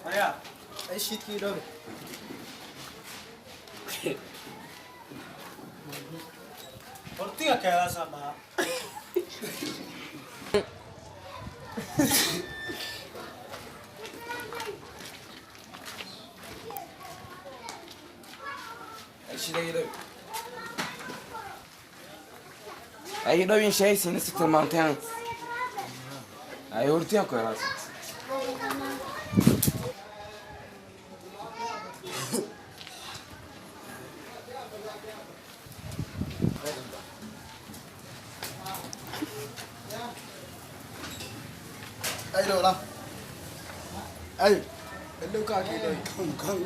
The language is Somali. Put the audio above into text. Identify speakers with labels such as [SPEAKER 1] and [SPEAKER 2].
[SPEAKER 1] Maria, eşit kilo. Ortiga queda sama.
[SPEAKER 2] Eşit kilo. Ay do bin şey seni sıktırmantayan. Ay ortaya koyarız.
[SPEAKER 1] Ay đâu lắm. Ay, bên đâu cả cái này không không.